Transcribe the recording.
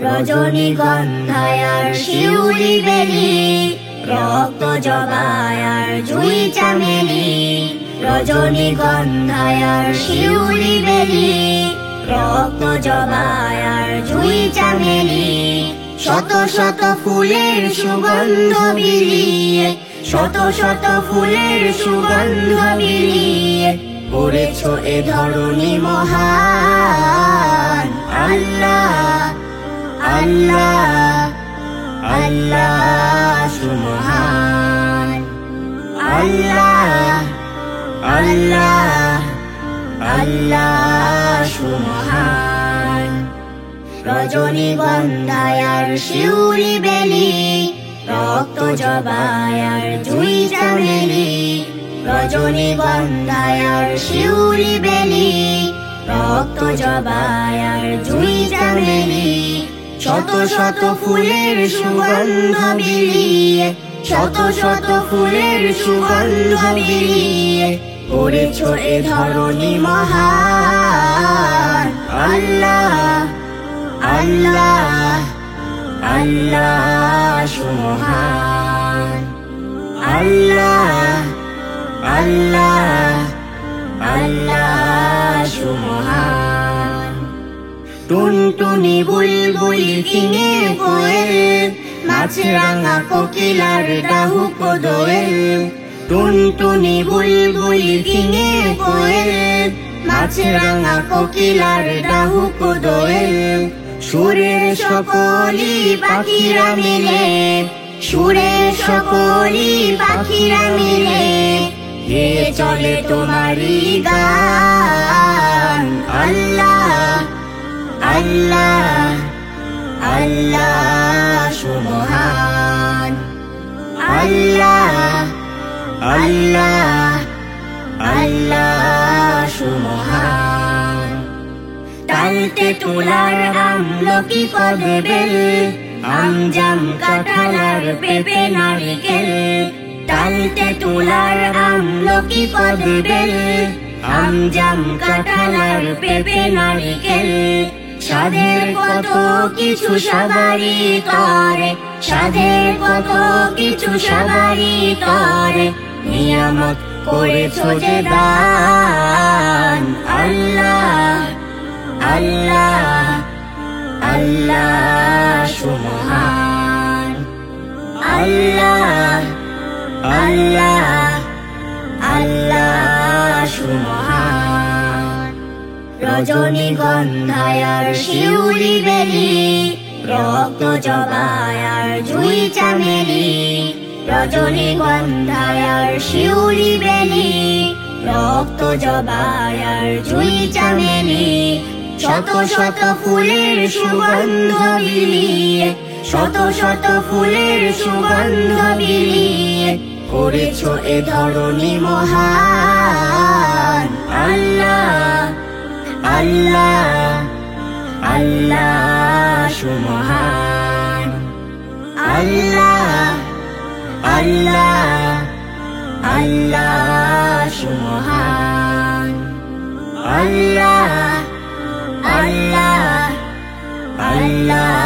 রজনীগন্ধায় আর শিউলি বেলি, রক্ত জবায় আর জুই চামেলি। রজনীগন্ধায় আর শিউলি বেলি, রক্ত জবায় আর জুই চামেলি। শত শত ফুলের সুগন্ধ বিলিয়ে, শত শত ফুলের সুগন্ধ বিলিয়ে করেছ এ ধরণী মহান। আল্লাহ আল্লাহ আল্লাহ সুবহান। আল্লাহ আল্লাহ আল্লাহ সুবহান। রজনীগন্ধায় আর শিউলি বেলি, রক্ত জবায় আর জুই চামেলি। রজনীগন্ধায় আর শিউলি বেলি, রক্ত জবায় আর জুই চামেলি। শত শত ফুলের সুগন্ধ বিলিয়ে, শত শত ফুলের সুগন্ধ বিলিয়ে করেছ এ ধরণী মহান। আল্লাহ আল্লাহ আল্লাহ সুবহান। আল্লাহ আল্লাহ আল্লাহ সুবহান। টুনটুনি বুলবুলি ফিঙে কোয়েল, মাছরাঙা কোকিলার ডাহুক দোয়েল। টুনটুনি বুলবুলি ফিঙে কোয়েল, মাছরাঙা কোকিলার ডাহুক দোয়েল। সুরের সকলি পাখিরা মিলে, সুরের সকলি পাখিরা মিলে গেয়ে চলে তোমারই গান। আল্লাহ আল্লাহ আল্লাহ সুবহান। আল্লাহ আল্লাহ আল্লাহ সুবহান। তালতে তুলার আমলকি কদবেল, আম জাম কাঁঠাল আর পেঁপে নারকেল। তালতে তুলার আমলকি কদবেল, আম জাম কাঁঠাল আর পেঁপে নারকেল। সাধের কত কিছু সবারই তরে, সাধের কত কিছু সবারই তরে নিয়ামত করেছ যে দান। আল্লাহ আল্লাহ আল্লাহ সুবহান। আল্লাহ আল্লাহ আল্লাহ সুবহান। রজনীগন্ধায় আর শিউলি বেলি, রক্ত জবায় আর জুই চামেলি। রজনীগন্ধায় আর শিউলি বেলি, রক্ত জবায় আর জুই চামেলি। শত শত ফুলের সুগন্ধ বিলিয়ে, শত শত ফুলের সুগন্ধ বিলিয়ে করেছ এ ধরণী মহান। আল্লাহ আল্লাহ আল্লাহ সুবহান। আল্লাহ আল্লাহ আল্লাহ সুবহান। আল্লাহ আল্লাহ আল্লাহ